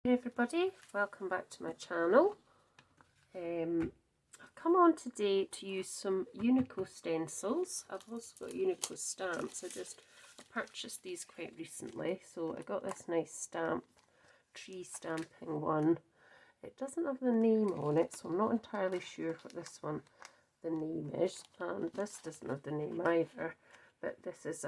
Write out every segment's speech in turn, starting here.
Hey everybody, welcome back to my channel. I've come on today to use some Uniko Stencils. I've also got Uniko Stamps. I purchased these quite recently, so I got this nice stamp, tree stamping one. It doesn't have the name on it, so I'm not entirely sure what this one, the name is, and this doesn't have the name either, but this is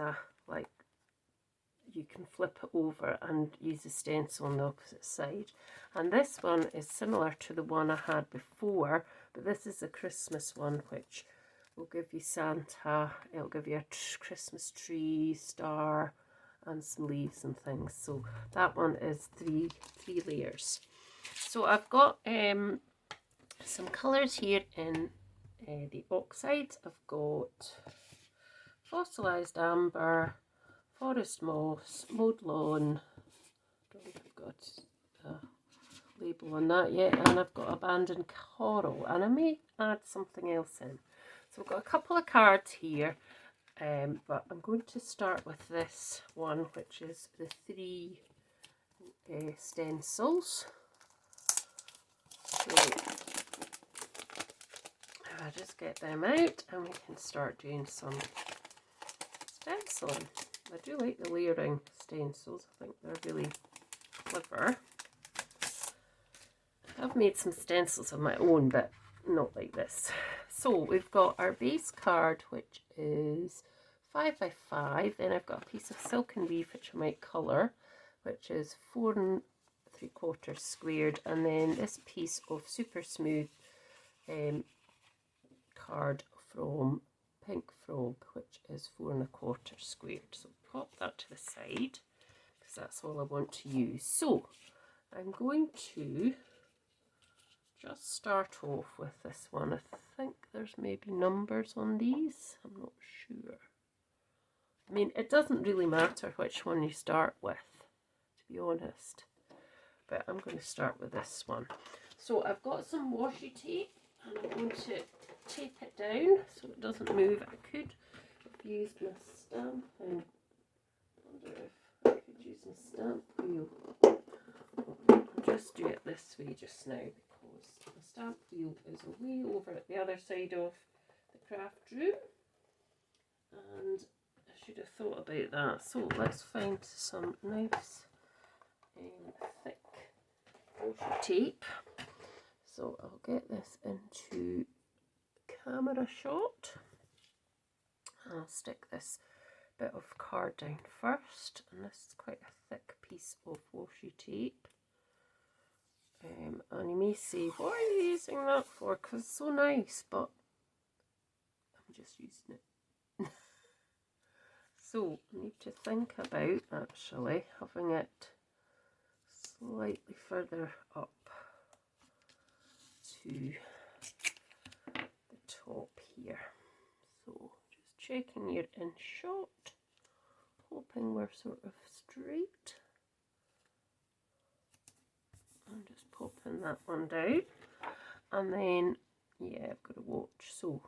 you can flip it over and use a stencil on the opposite side. And this one is similar to the one I had before, but this is a Christmas one, which will give you Santa, it'll give you a Christmas tree, star, and some leaves and things. So that one is three layers. So I've got some colours here in the oxides. I've got fossilized amber, forest moss, mowed lawn. Don't think I've got a label on that yet, and I've got abandoned coral, and I may add something else in. So I've got a couple of cards here, but I'm going to start with this one, which is the three stencils. So I'll just get them out and we can start doing some stenciling. I do like the layering stencils. I think they're really clever. I've made some stencils of my own, but not like this. So we've got our base card, which is 5 by 5. Then I've got a piece of silken weave, which I might colour, which is 4 3/4 squared. And then this piece of super smooth card from Pink Frog, which is 4 1/4 squared. So pop that to the side because that's all I want to use. So I'm going to just start off with this one. I think there's maybe numbers on these. I'm not sure. I mean, it doesn't really matter which one you start with, to be honest. But I'm going to start with this one. So I've got some washi tape and I'm going to tape it down so it doesn't move. I could have used my stamp and I wonder if I could use my stamp wheel. I'll just do it this way just now because the stamp wheel is way over at the other side of the craft room and I should have thought about that. So let's find some nice thick washi tape. So I'll get this into camera shot. I'll stick this bit of card down first, and this is quite a thick piece of washi tape. And you may say, what are you using that for? Because it's so nice, but I'm just using it. So I need to think about actually having it slightly further up to the top here. So just checking you're in shot, hoping we're sort of straight. I'm just popping that one down, and then yeah, I've got to watch. So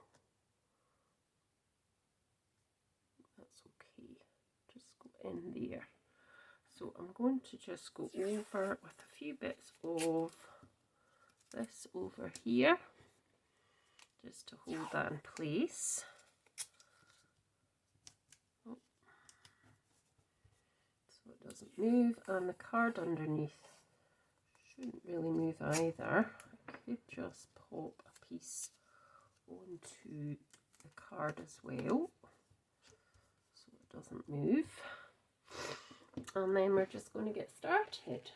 that's okay. Just go in there. So I'm going to just go over with a few bits of this over here, just to hold that in place. Oh. So it doesn't move, and the card underneath shouldn't really move either. I could just pop a piece onto the card as well so it doesn't move. And then we're just going to get started.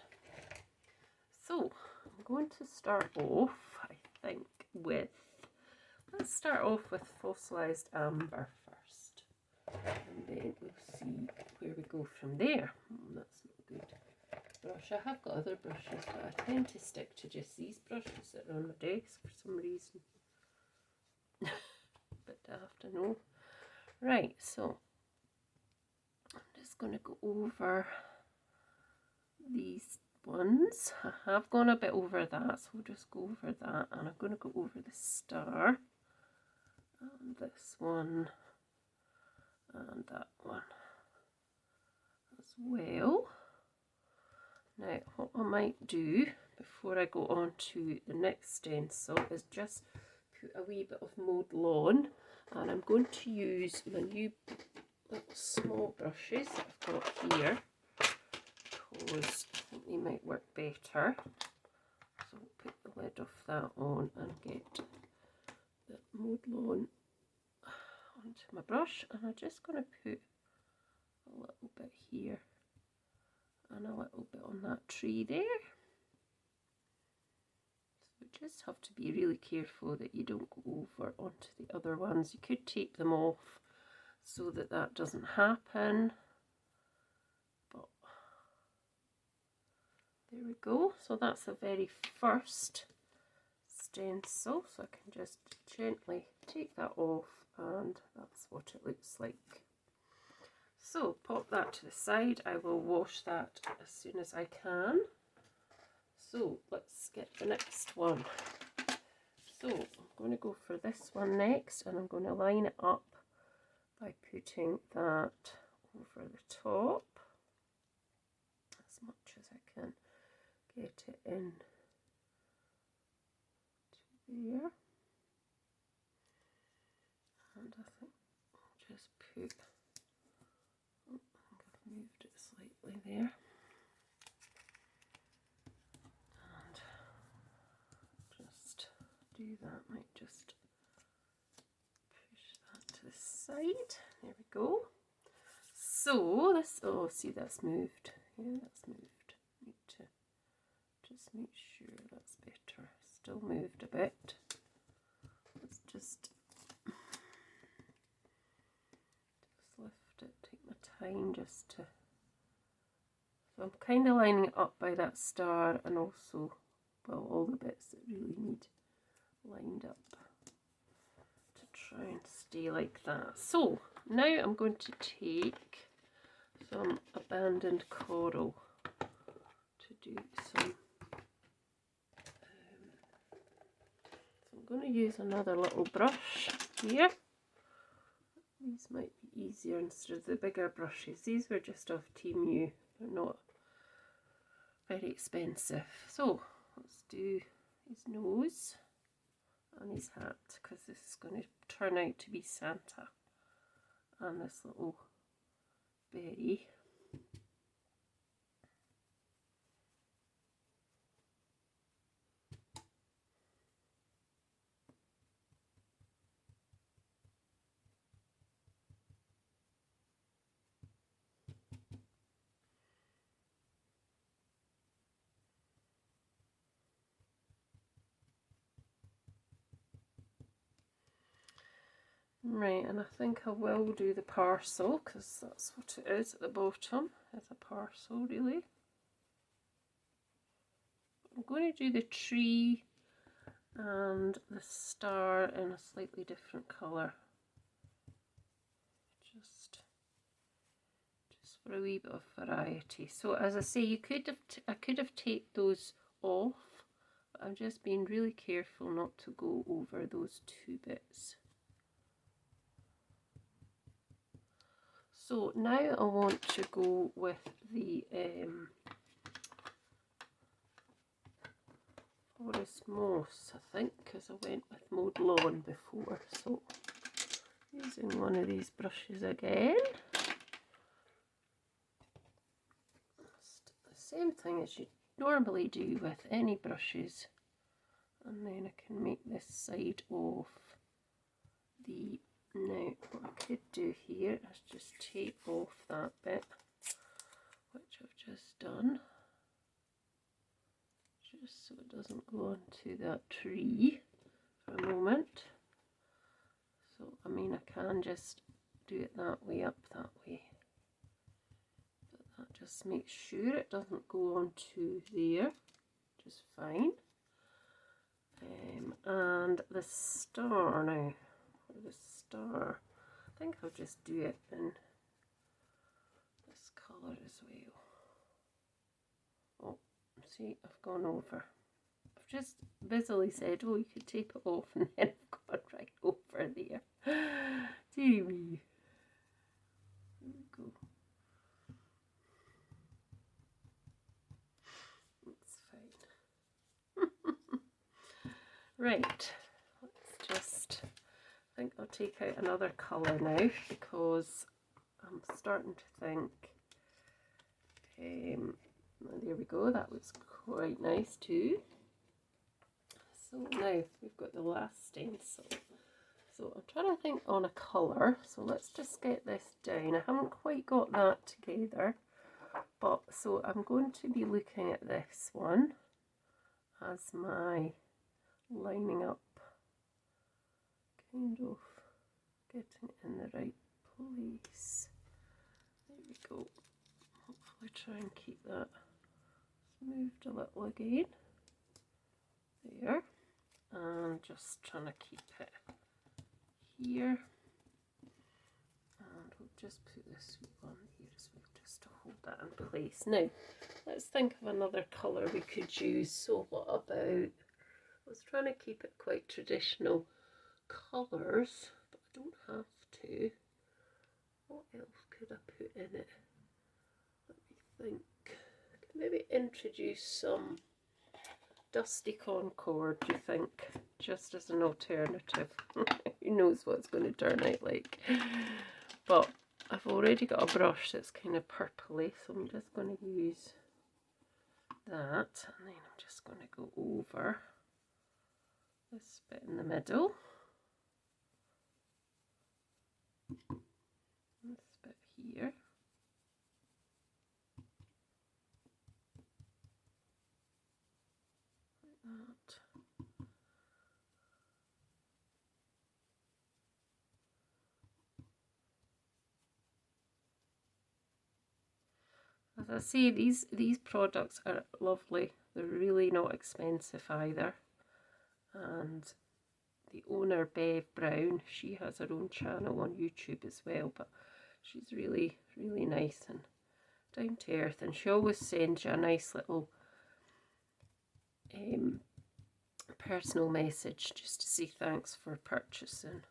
So I'm going to start off, I think, let's start off with fossilized amber first. And then we'll see where we go from there. That's not good. Brush. I have got other brushes, but I tend to stick to just these brushes that are on my desk for some reason. But I have to know. Right, so I'm just going to go over these ones. I have gone a bit over that, so we'll just go over that, and I'm going to go over the star, and this one, and that one as well. Now what I might do before I go on to the next stencil is just put a wee bit of mowed lawn, and I'm going to use my new little small brushes that I've got here because I think they might work better. So I'll put the lid of that on and get the mowed lawn onto my brush, and I'm just going to put a little bit here and a little bit on that tree there. So you just have to be really careful that you don't go over onto the other ones. You could tape them off so that that doesn't happen, but there we go. So that's the very first stencil, so I can just gently take that off, and that's what it looks like. So pop that to the side. I will wash that as soon as I can. So let's get the next one. So I'm going to go for this one next, and I'm going to line it up by putting that over the top as much as I can get it in to there. And I think I'll just put, I think I've moved it slightly there. And just do that, might just push that to the side. There we go. So this, oh, see, that's moved. Yeah, that's moved. Need to just make sure that's better. Still moved a bit. Let's just lift it, take my time just to, so I'm kind of lining it up by that star, and also, well, all the bits that really need lined up to try and stay like that. So now I'm going to take some abandoned coral to do some, so I'm going to use another little brush here. These might be easier instead of the bigger brushes. These were just off Temu, they're not very expensive. So let's do his nose and his hat, because this is going to turn out to be Santa, and this little berry. Right, and I think I will do the parcel, because that's what it is at the bottom, it's a parcel really. I'm going to do the tree and the star in a slightly different colour, just for a wee bit of variety. So as I say, you could have I could have taped those off, but I'm just being really careful not to go over those two bits. So now I want to go with the forest moss, I think, because I went with mowed lawn before. So using one of these brushes again. Just the same thing as you normally do with any brushes. And then I can make this side of the, now what I could do here is just tape off that bit, which I've just done, just so it doesn't go onto that tree for a moment. So I mean, I can just do it that way, up that way, but that just makes sure it doesn't go onto there, just fine. And the star now, the star, I think I'll just do it in this colour as well. Oh, see, I've gone over. I've just busily said, oh, you could tape it off, and then I've gone right over there. Dear me. There we go. Right, let's just, I think I'll take out another colour now because I'm starting to think, there we go, that looks quite nice too. So now we've got the last stencil. So I'm trying to think on a colour, so let's just get this down. I haven't quite got that together, but so I'm going to be looking at this one as my lining up, kind of getting it in the right place. There we go. Hopefully try and keep that smoothed a little again. There. And just trying to keep it here. And we'll just put this on here as well, just to hold that in place. Now, let's think of another colour we could use. So what about, I was trying to keep it quite traditional colours, but I don't have to. What else could I put in it? Let me think. I could maybe introduce some Dusty Concord, do you think? Just as an alternative. Who knows what it's going to turn out like. But I've already got a brush that's kind of purpley, so I'm just going to use that. And then I'm just going to go over this bit in the middle. This bit here. That. As I say, these products are lovely. They're really not expensive either. And the owner, Bev Brown, she has her own channel on YouTube as well, but she's really, really nice and down to earth, and she always sends you a nice little personal message just to say thanks for purchasing.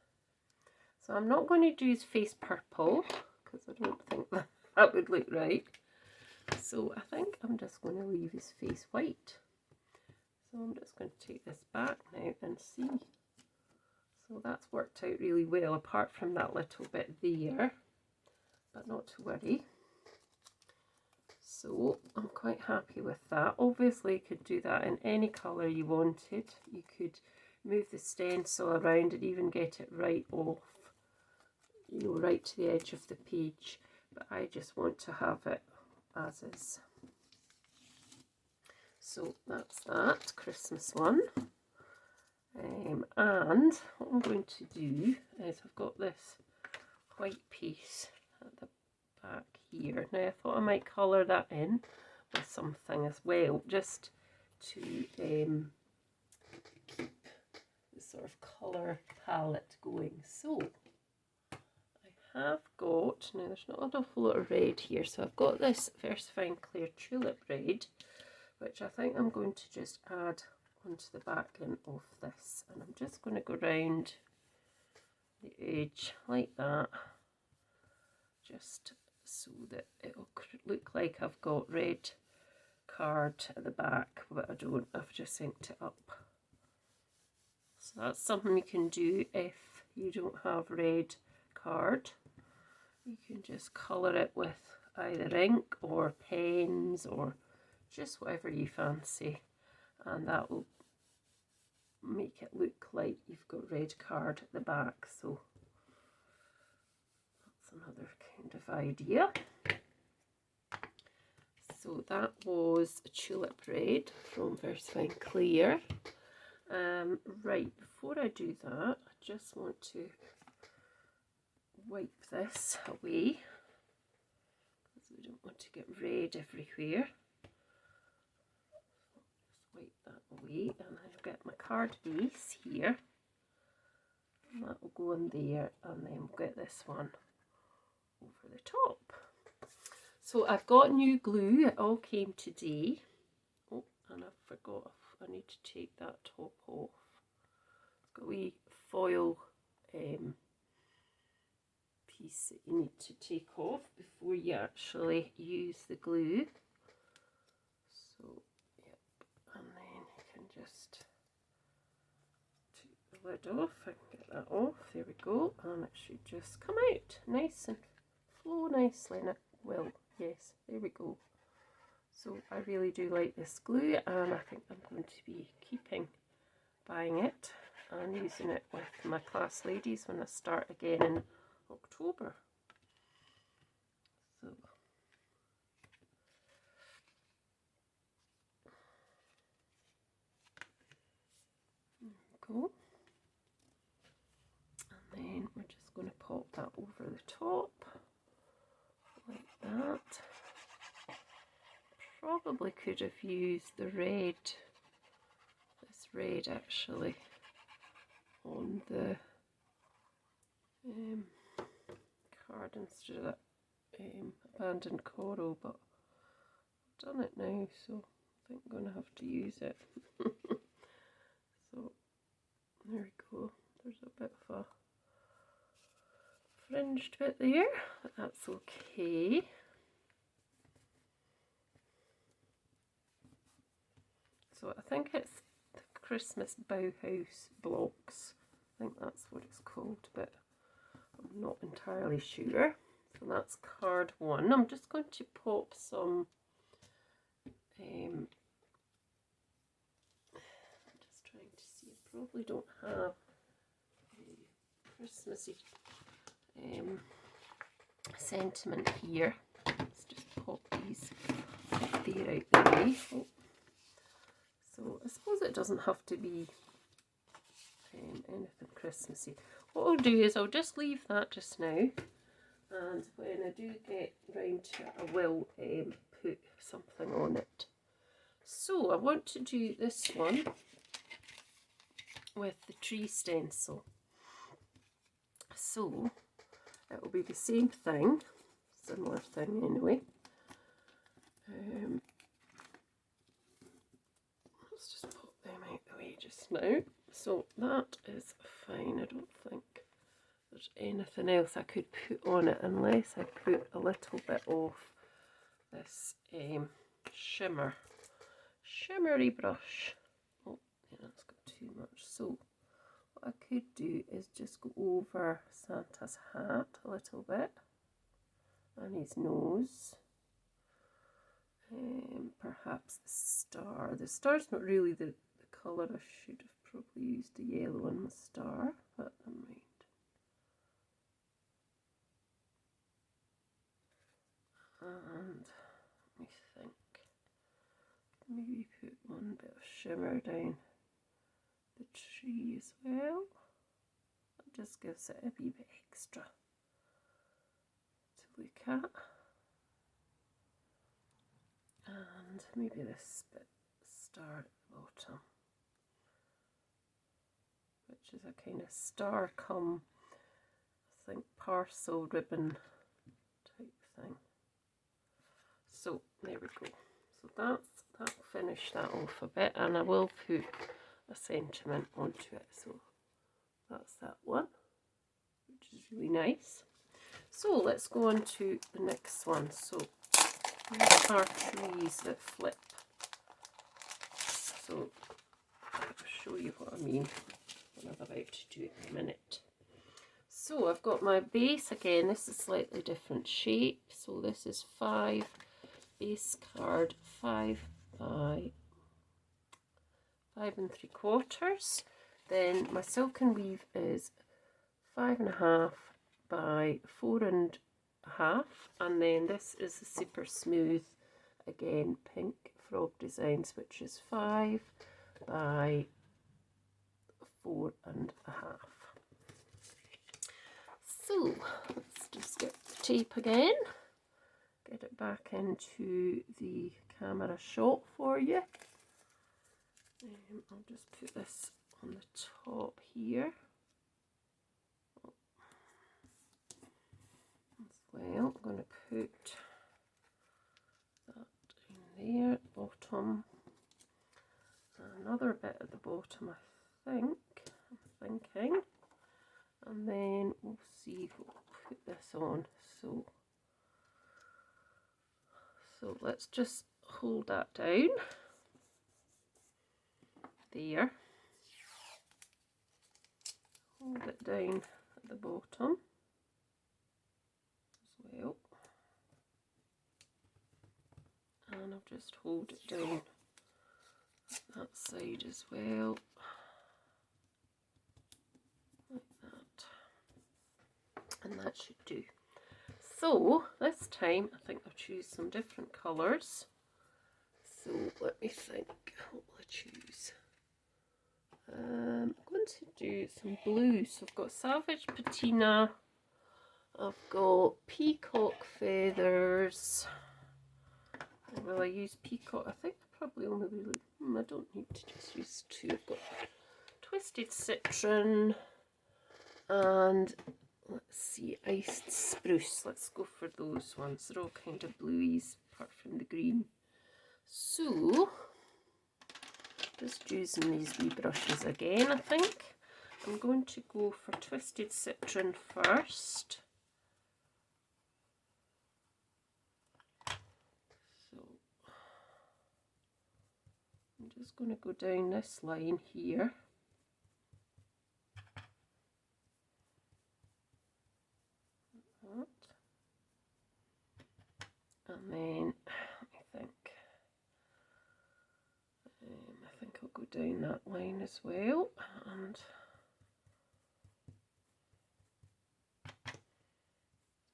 So I'm not going to do his face purple because I don't think that would look right. So I think I'm just going to leave his face white. So I'm just going to take this back now and see. So that's worked out really well, apart from that little bit there, but not to worry. So I'm quite happy with that. Obviously you could do that in any colour you wanted. You could move the stencil around and even get it right off, you know, right to the edge of the page. But I just want to have it as is. So that's that Christmas one. And what I'm going to do is I've got this white piece at the back here. Now I thought I might colour that in with something as well, just to keep the sort of colour palette going. So I have got, now there's not an awful lot of red here, so I've got this Versafine Clear Tulip Red, which I think I'm going to just add onto the back end of this, and I'm just going to go round the edge like that, just so that it'll look like I've got red card at the back, but I don't. I've just inked it up. So that's something you can do if you don't have red card. You can just colour it with either ink or pens or just whatever you fancy, and that will make it look like you've got red card at the back. So that's another kind of idea. So that was a Tulip Red from Versafine Clear. Right, before I do that, I just want to wipe this away because we don't want to get red everywhere. Just wipe that away, and I've got my card base here, and that will go in there, and then we'll get this one over the top. So I've got new glue, it all came today. Oh, and I forgot, I need to take that top off. It's got a wee foil piece that you need to take off before you actually use the glue. So, yep, and then you can just the lid off. I can get that off. There we go. And it should just come out nice and flow nicely. And it will. Yes, there we go. So I really do like this glue, and I think I'm going to be buying it and using it with my class ladies when I start again in October. So there we go. And then we're just going to pop that over the top like that. Probably could have used the red, this red actually, on the card instead of that abandoned coral, but I've done it now, so I think I'm going to have to use it. So there we go. There's a bit of a fringed bit there, but that's okay. So I think it's the Christmas Bauhaus blocks. I think that's what it's called, but I'm not entirely sure. So that's card 1. I'm just going to pop some I'm just trying to see, I probably don't have a Christmassy sentiment here. Let's just pop these there out the way. Oh. So I suppose it doesn't have to be anything Christmassy. What I'll do is I'll just leave that just now, and when I do get round to it I will put something on it. So I want to do this one with the tree stencil. So it will be the same thing, similar thing anyway. Let's just pop them out the way just now. So that is fine. I don't think there's anything else I could put on it unless I put a little bit of this shimmery brush. Oh, yeah, that's got too much. So what I could do is just go over Santa's hat a little bit and his nose. Perhaps the star. The star's not really the colour. I should have probably used the yellow on the star, but never mind. And let me think. Maybe put one bit of shimmer down the tree as well. That just gives it a wee bit extra to look at. And maybe this bit star at the bottom, which is a kind of star come, I think, parcel ribbon type thing. So there we go. So that'll finish that off a bit, and I will put a sentiment onto it. So that's that one, which is really nice. So let's go on to the next one. So these are trees that flip. So I'll show you what I mean when I'm about to do it in a minute. So I've got my base again. This is slightly different shape. So this is 5 base card, 5 by 5 3/4. Then my silken weave is 5 1/2 by 4 1/2, and then this is the super smooth, again, pink frog designs, which is 5 by 4 1/2. So let's just get the tape again, get it back into the camera shot for you. I'll just put this on the top here as well. I'm going to put that in there at the bottom, another bit at the bottom, I'm thinking, and then we'll see if we'll put this on. So let's just hold that down there. hold it down at the bottom as well, and I'll just hold it down that side as well, like that, and that should do. So this time I think I'll choose some different colours. So let me think, what will I choose? I'm going to do some blues. So I've got Savage Patina, I've got Peacock Feathers. Will I use peacock? I think I probably only really, I don't need to just use two. I've got Twisted Citron and let's see, Iced Spruce. Let's go for those ones. They're all kind of blueies apart from the green. So just using these wee brushes again, I think. I'm going to go for Twisted Citron first. I'm just going to go down this line here. Like that. And then, let me think. I think I'll go down that line as well. And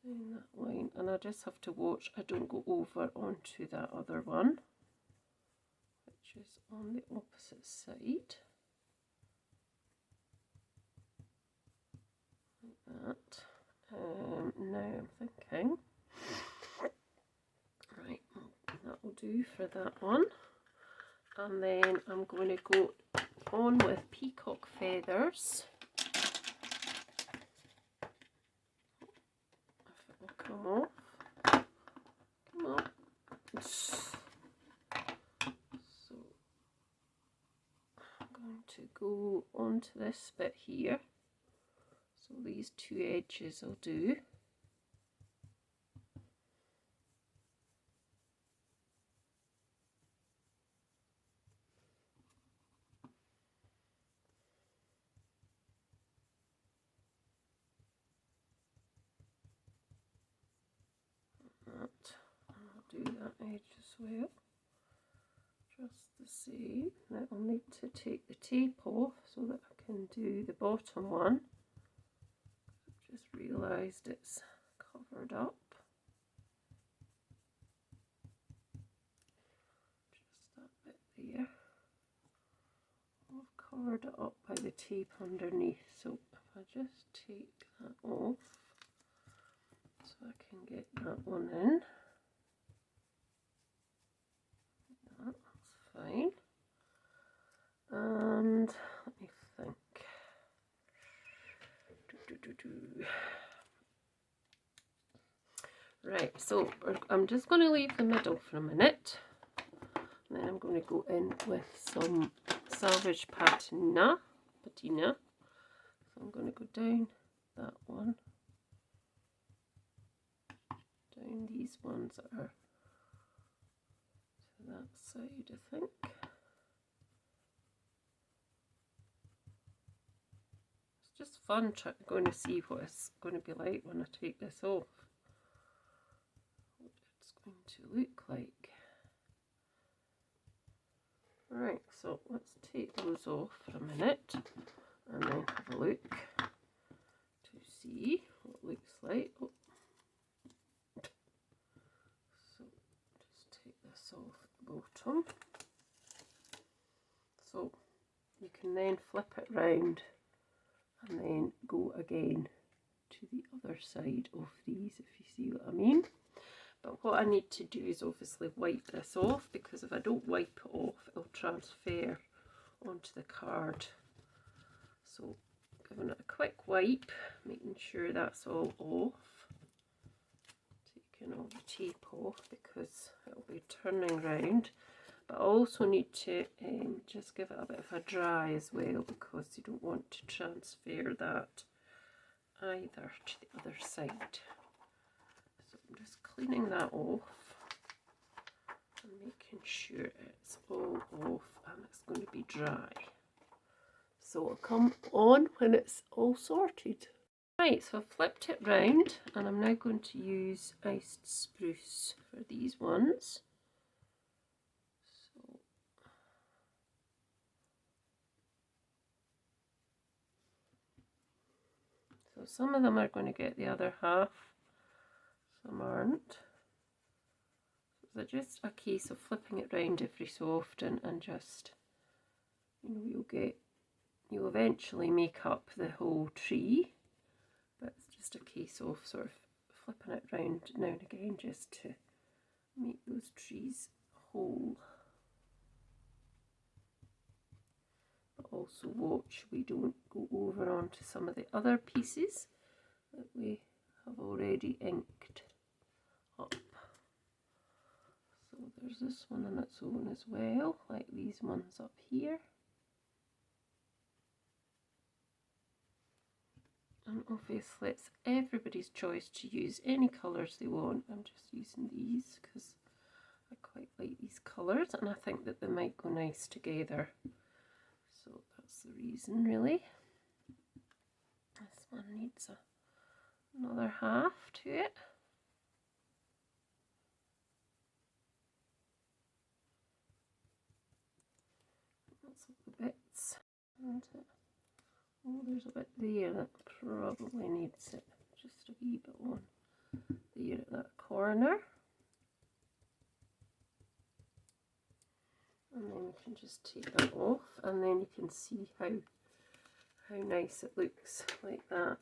down that line. And I just have to watch I don't go over onto that other one, which is on the opposite side, like that. Now I'm thinking, right, that will do for that one, and then I'm going to go on with Peacock Feathers. If it will come off, come on. To go onto this bit here, so these two edges will do. That, and I'll do that edge as well, just the same. Now I'll need to take the tape off so that I can do the bottom one. I've just realised it's covered up. Just that bit there. I've covered it up by the tape underneath, so if I just take that off so I can get that one in. That's fine. And let me think. Right, so I'm just going to leave the middle for a minute, and then I'm going to go in with some Savage Patina. So I'm going to go down that one, down these ones that are to that side, I think. It's just fun going to see what it's going to be like when I take this off. What it's going to look like. Right, so let's take those off for a minute and then have a look to see what it looks like. Oh. So just take this off the bottom. So you can then flip it round and then go again to the other side of these, if you see what I mean. But what I need to do is obviously wipe this off, because if I don't wipe it off, it'll transfer onto the card. So giving it a quick wipe, making sure that's all off. Taking all the tape off because it'll be turning round. But I also need to just give it a bit of a dry as well, because you don't want to transfer that either to the other side. So I'm just cleaning that off and making sure it's all off and it's going to be dry. So I'll come on when it's all sorted. Right, so I've flipped it round and I'm now going to use iced spruce for these ones. So some of them are going to get the other half, some aren't. So it's just a case of flipping it round every so often and just, you'll eventually make up the whole tree, but it's just a case of sort of flipping it round now and again just to make those trees whole. But also watch we don't go over onto some of the other pieces that we have already inked up. So there's this one on its own as well, like these ones up here. And obviously it's everybody's choice to use any colours they want. I'm just using these because I quite like these colours and I think that they might go nice together. So that's the reason really. This one needs another half to it. That's all the bits. And oh, there's a bit there that probably needs it just a wee bit on there at that corner. And then we can just take that off and then you can see how nice it looks like that.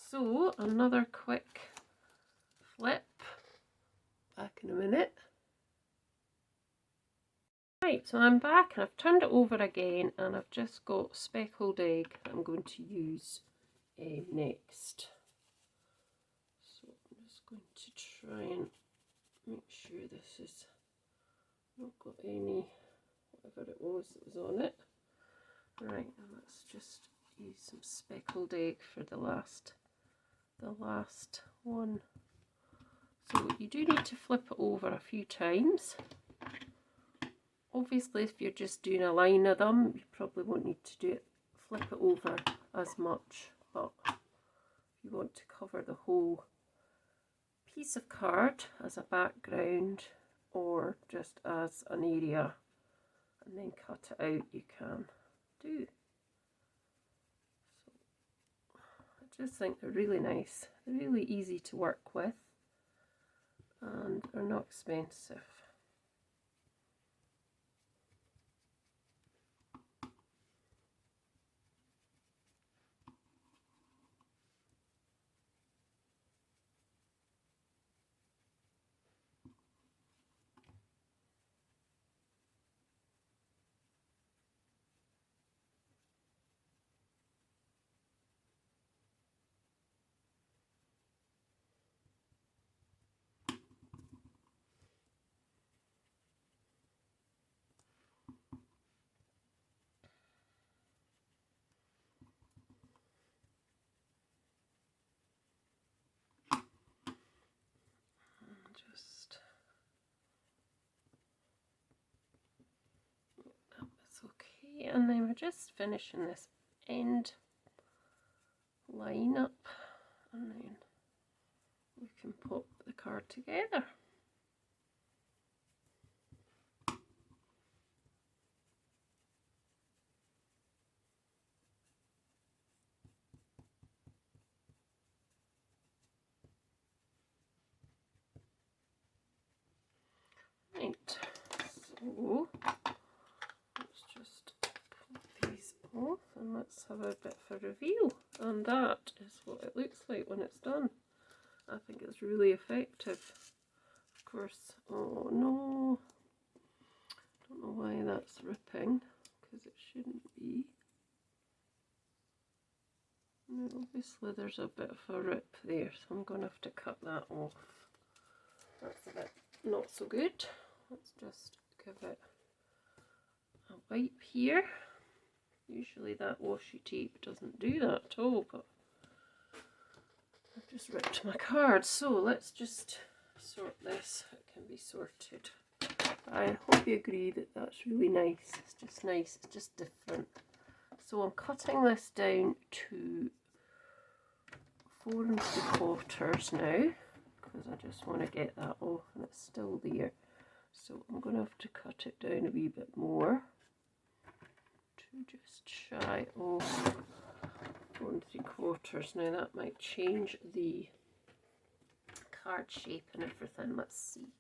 So another quick flip, back in a minute. Right, so I'm back and I've turned it over again and I've just got speckled egg that I'm going to use next. So I'm just going to try and make sure this is not got any, whatever it was that was on it. Right, and let's just use some speckled egg for the last one. So you do need to flip it over a few times. Obviously if you're just doing a line of them, you probably won't need to flip it over as much, but if you want to cover the whole piece of card as a background or just as an area and then cut it out, you can do. So I just think they're really nice. They're really easy to work with and they're not expensive. Just that's okay, and then we're just finishing this end line up and then we can pop the card together. Right, so let's just pop these off and let's have a bit of a reveal, and that is what it looks like when it's done. I think it's really effective. Of course, oh no, don't know why that's ripping because it shouldn't be. No, obviously there's a bit of a rip there, so I'm going to have to cut that off. That's a bit not so good. Let's just give it a wipe here. Usually that washi tape doesn't do that at all, but I've just ripped my card. So let's just sort this. It can be sorted. I hope you agree that that's really nice. It's just nice. It's just different. So I'm cutting this down to 4 3/4 now, because I just want to get that off and it's still there. So I'm going to have to cut it down a wee bit more to just shy of 4 3/4. Now that might change the card shape and everything. Let's see.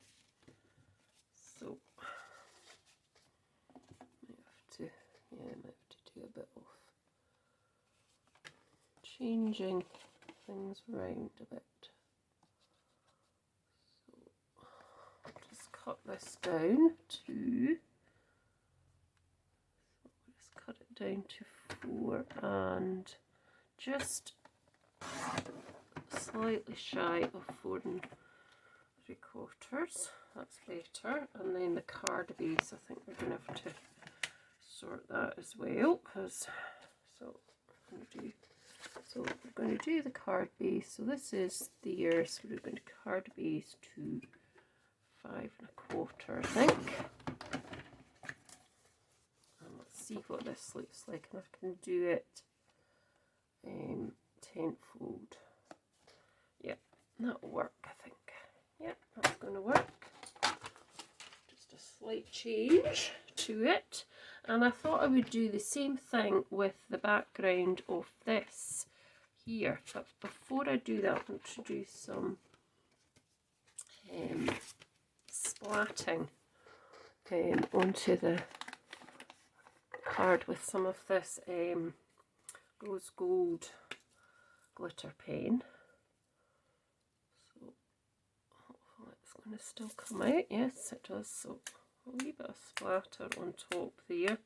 So I have to, I might have to do a bit of changing things around a bit. So I'll just cut this down to, just cut it down to 4 and just slightly shy of 4 3/4. That's better. And then the card base, I think we're going to have to sort that as well, because we're going to do the card base. So this is there, so we're going to card base to 5 1/4, I think. And let's see what this looks like, and I can do it tenfold. Yeah, that'll work, I think. Yeah, that's going to work. Just a slight change to it. And I thought I would do the same thing with the background of this here. But before I do that, I want to do some splatting onto the card with some of this rose gold glitter pen. So hopefully it's going to still come out. Yes, it does. So a wee bit of splatter on top there,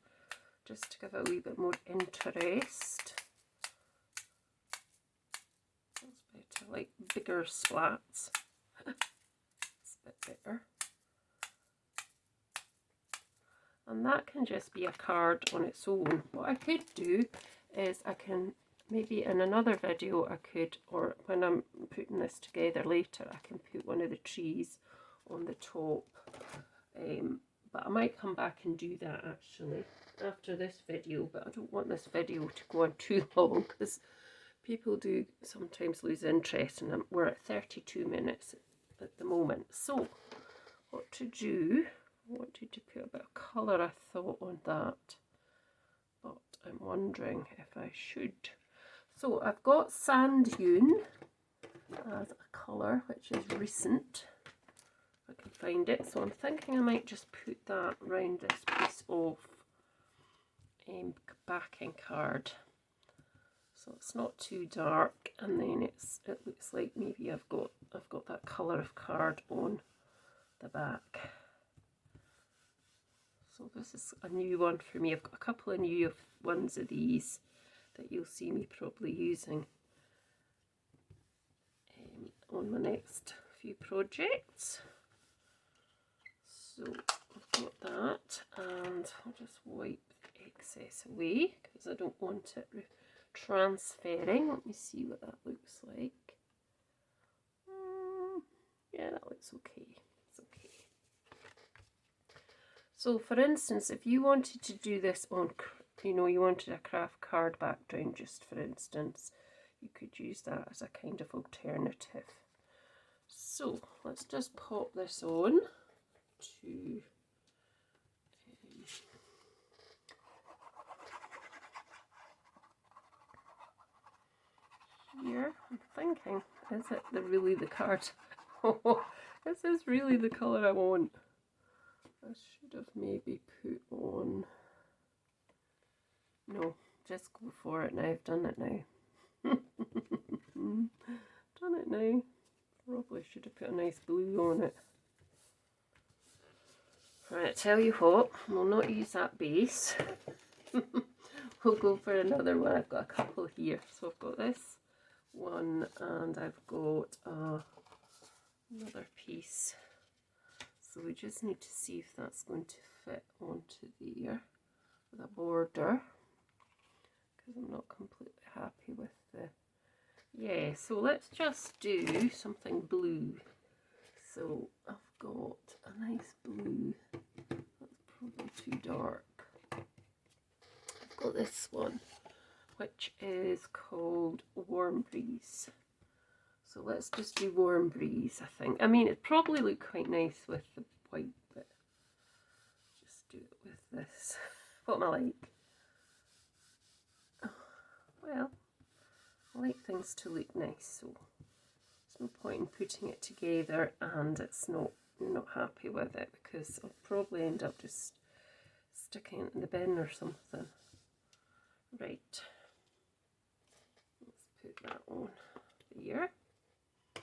just to give it a wee bit more interest. That's better, like bigger splats. It's a bit better. And that can just be a card on its own. What I could do is I can, maybe in another video I could, or when I'm putting this together later, I can put one of the trees on the top. But I might come back and do that actually after this video, but I don't want this video to go on too long, because people do sometimes lose interest, and we're at 32 minutes at the moment. So what to do, I wanted to put a bit of colour, I thought, on that, but I'm wondering if I should. So I've got Sand Dune as a colour, which is recent. I can find it, so I'm thinking I might just put that around this piece of backing card, so it's not too dark, and then it looks like maybe I've got that colour of card on the back. So this is a new one for me. I've got a couple of new ones of these that you'll see me probably using on my next few projects. So I've got that, and I'll just wipe the excess away because I don't want it transferring. Let me see what that looks like. Yeah, that looks okay. It's okay. So for instance, if you wanted to do this on, you wanted a craft card background, just for instance, you could use that as a kind of alternative. So let's just pop this on to here. I'm thinking, is it really the card? Oh, this is really the colour I want. I should have maybe put on, no, just go for it now. I've done it now. Done it now. Probably should have put a nice blue on it. Right, tell you what, we'll not use that base. We'll go for another one. I've got a couple here. So I've got this one, and I've got another piece. So we just need to see if that's going to fit onto there with a border, because I'm not completely happy with the, yeah, so let's just do something blue. So I've got a nice blue, that's probably too dark. I've this one, which is called Warm Breeze. So let's just do Warm Breeze, I think. I mean, it'd probably look quite nice with the white, but just do it with this. What am I like? Oh, well, I like things to look nice, so there's no point in putting it together and you're not happy with it, because I'll probably end up just sticking it in the bin or something. Right, let's put that on there,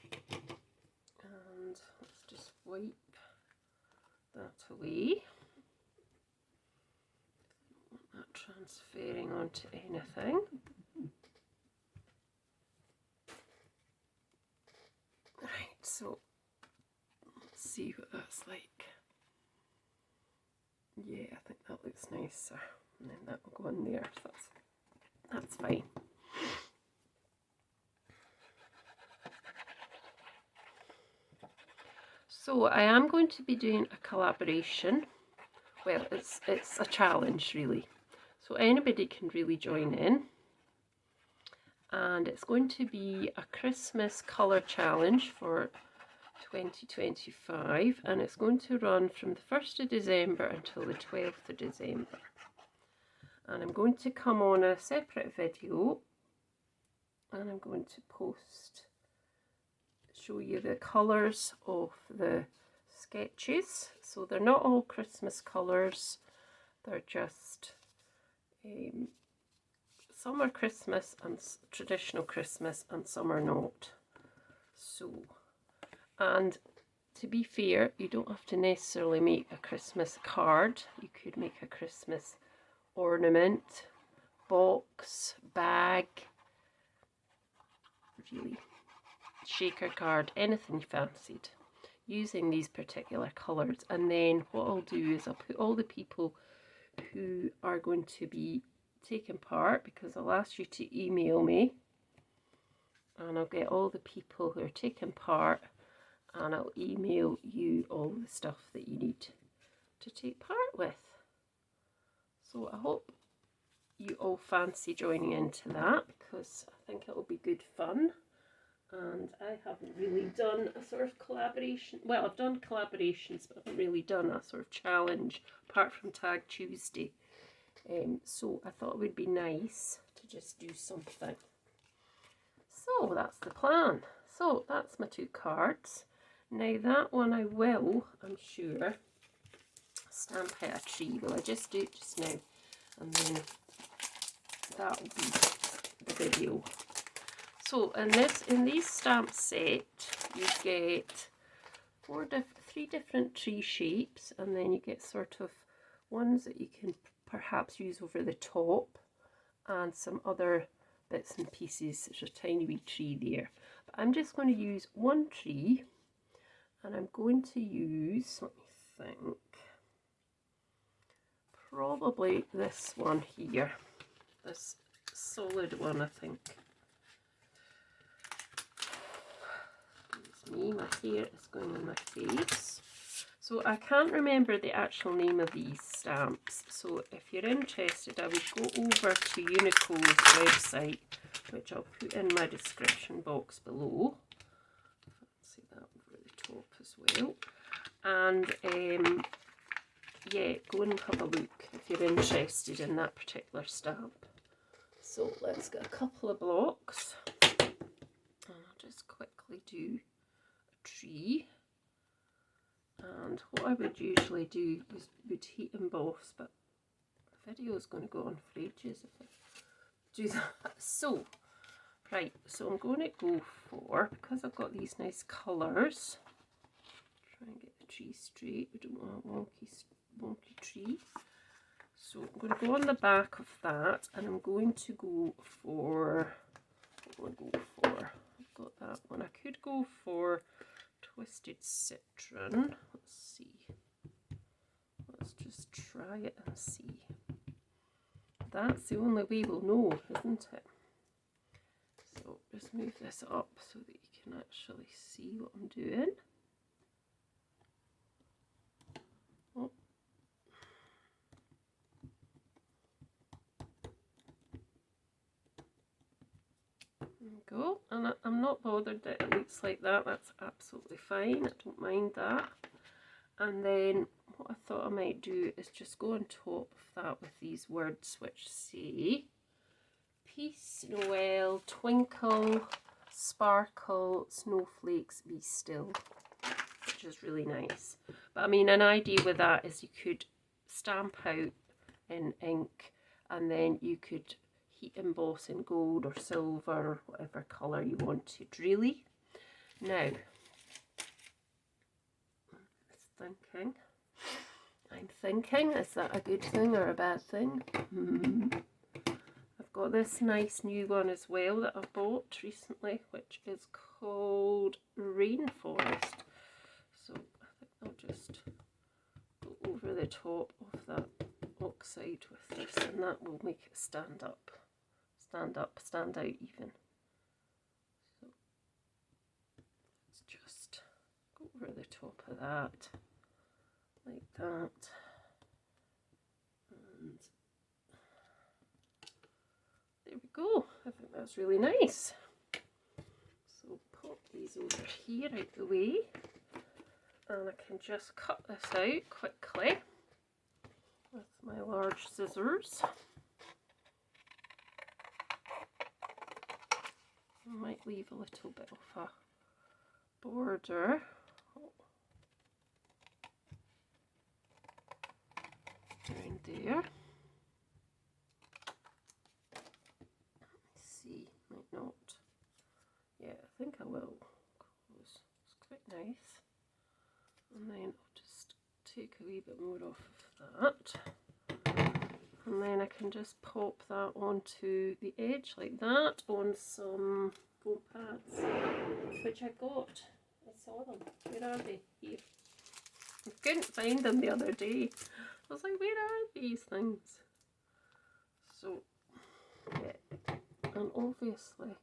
and let's just wipe that away. Don't want that transferring onto anything. Right, so let's see what that's like. Yeah, I think that looks nicer, and then that will go in there, so that's fine. So I am going to be doing a collaboration. Well, it's a challenge really, so anybody can really join in, and it's going to be a Christmas colour challenge for 2025, and it's going to run from the 1st of December until the 12th of December. And I'm going to come on a separate video, and I'm going to show you the colours of the sketches. So they're not all Christmas colours, they're just some are Christmas and traditional Christmas, and some are not. So, and to be fair, you don't have to necessarily make a Christmas card. You could make a Christmas ornament, box, bag, really, shaker card, anything you fancied, using these particular colours. And then what I'll do is I'll put all the people who are going to be taking part, because I'll ask you to email me, and I'll get all the people who are taking part, and I'll email you all the stuff that you need to take part with. So I hope you all fancy joining into that, because I think it will be good fun. And I haven't really done a sort of collaboration. Well, I've done collaborations, but I haven't really done a sort of challenge apart from Tag Tuesday. So I thought it would be nice to just do something. So that's the plan. So that's my 2 cards. Now that one I will, I'm sure, stamp out a tree. Well, I just do it just now, and then that will be the video. So in these stamp set, you get 3 different tree shapes, and then you get sort of ones that you can perhaps use over the top, and some other bits and pieces. There's a tiny wee tree there, but I'm just going to use one tree, and I'm going to use, let me think, probably this one here, this solid one, I think. It's me, my hair is going on my face. So I can't remember the actual name of these stamps, so if you're interested, I would go over to Uniko's website, which I'll put in my description box below. See that over the top as well. And yeah, go and have a look if you're interested in that particular stamp. So let's get a couple of blocks, and I'll just quickly do a tree. And what I would usually do is would heat emboss, but the video is going to go on for ages if I do that. So, right, so I'm going to go for, because I've got these nice colours, try and get the tree straight. We don't want a wonky tree. So I'm going to go on the back of that, and I'm going to go for, what do I go for? I've got that one. I could go for Twisted Citron. Let's see. Let's just try it and see. That's the only way we'll know, isn't it? So just move this up so that you can actually see what I'm doing. Oh. go. And I'm not bothered that it looks like that. That's absolutely fine. I don't mind that. And then what I thought I might do is just go on top of that with these words which say peace, Noel, twinkle, sparkle, snowflakes, be still, which is really nice. But I mean, an idea with that is you could stamp out in ink and then you could heat emboss in gold or silver or whatever colour you wanted, really. Now, I'm thinking, is that a good thing or a bad thing? I've got this nice new one as well that I've bought recently, which is called Rainforest. So I think I'll just go over the top of that oxide with this, and that will make it stand out even. So let's just go over the top of that, like that. And there we go. I think that's really nice. So pop these over here out the way, and I can just cut this out quickly with my large scissors. I might leave a little bit of a border. Around there. Let me see, might not. Yeah, I think I will. It's quite nice. And then I'll just take a wee bit more off of that. And then I can just pop that onto the edge like that on some foam pads, which I got. I saw them. Where are they? Here. I couldn't find them the other day. I was like, where are these things? So, yeah. And obviously,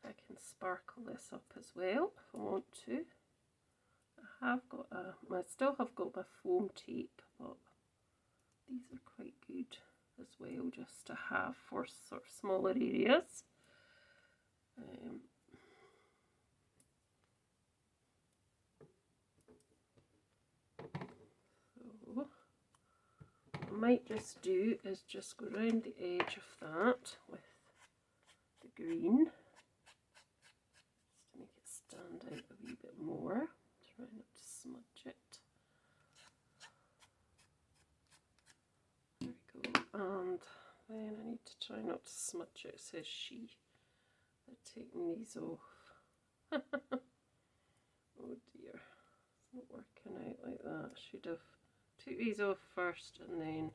I can sparkle this up as well if I want to. I still have got my foam tape, but these are quite good as well, just to have for sort of smaller areas. So what I might just do is just go around the edge of that with the green, just to make it stand out a wee bit more. Try not to smudge it. There we go. And then I need to try not to smudge it. It says she. I'm taking these off. Oh dear, it's not working out like that. I should have took these off first and then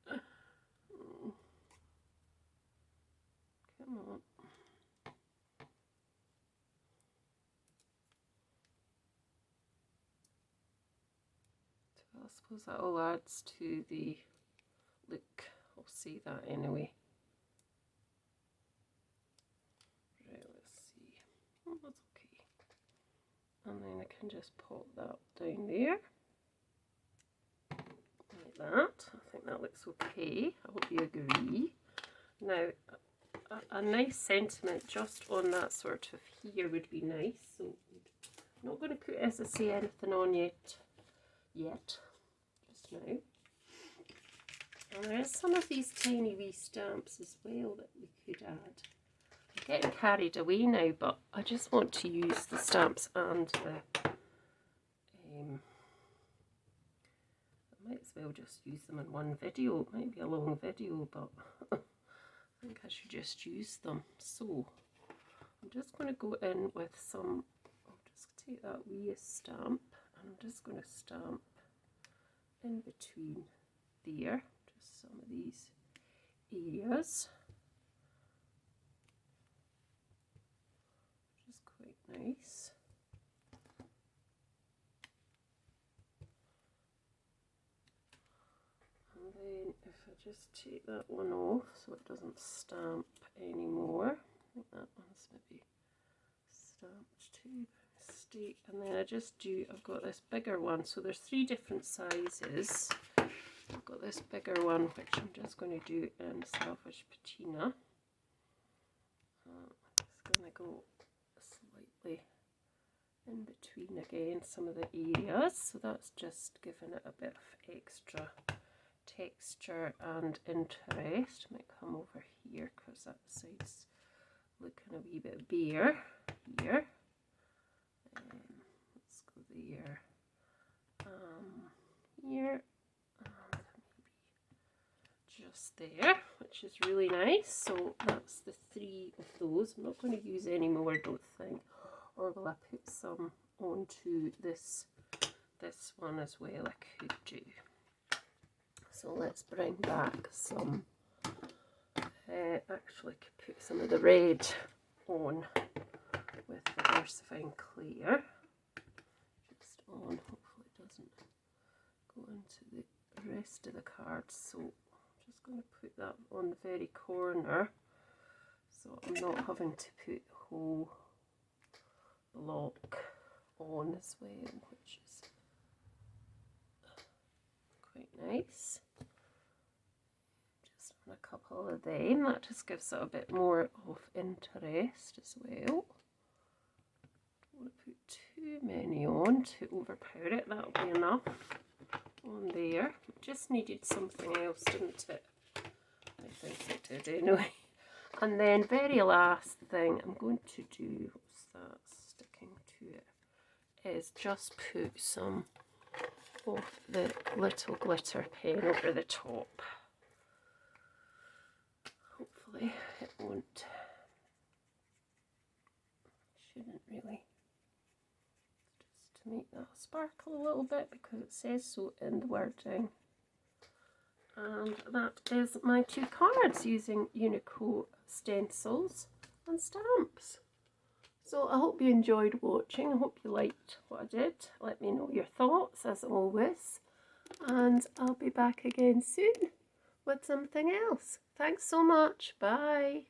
oh, come on. So I suppose that all adds to the look. I'll see that anyway. Right, let's see. Oh, that's okay. And then I can just pop that down there. Like that. I think that looks okay. I hope you agree. Now, a nice sentiment just on that sort of here would be nice. So I'm not going to put, as I say, anything on yet, just now. And there's some of these tiny wee stamps as well that we could add. I'm getting carried away now, but I just want to use the stamps and the I might as well just use them in one video. It might be a long video, but I think I should just use them. So I'm just going to go in with some, I'll just take that wee stamp and I'm just going to stamp in between there, just some of these areas, which is quite nice. And then if I just take that one off so it doesn't stamp anymore, I think that one's maybe stamped too by mistake. And then I just do, I've got this bigger one, so there's 3 different sizes. I've got this bigger one, which I'm just going to do in Selfish Patina. Just going to go slightly in between again some of the areas, so that's just giving it a bit of extra texture and interest. Might come over here because that side's looking a wee bit bare here. Let's go there, here, and maybe just there, which is really nice. So that's the 3 of those. I'm not going to use any more, I don't think, or will I put some onto this one as well? I could do. So let's bring back some, actually could put some of the red on with the VersaFine Clear. Just on, hopefully it doesn't go into the rest of the cards. So I'm just going to put that on the very corner, so I'm not having to put the whole block on as well, which is quite nice. Just on a couple of them, that just gives it a bit more of interest as well. Don't want to put too many on to overpower it, that'll be enough on there. It just needed something else, didn't it? I think it did anyway. And then very last thing I'm going to do, what's that sticking to it, is just put some of the little glitter pen over the top. Hopefully it won't, shouldn't really, just to make that sparkle a little bit because it says so in the wording. And that is my 2 cards using Uniko Stencils and Stamps. So I hope you enjoyed watching. I hope you liked what I did. Let me know your thoughts as always. And I'll be back again soon with something else. Thanks so much. Bye.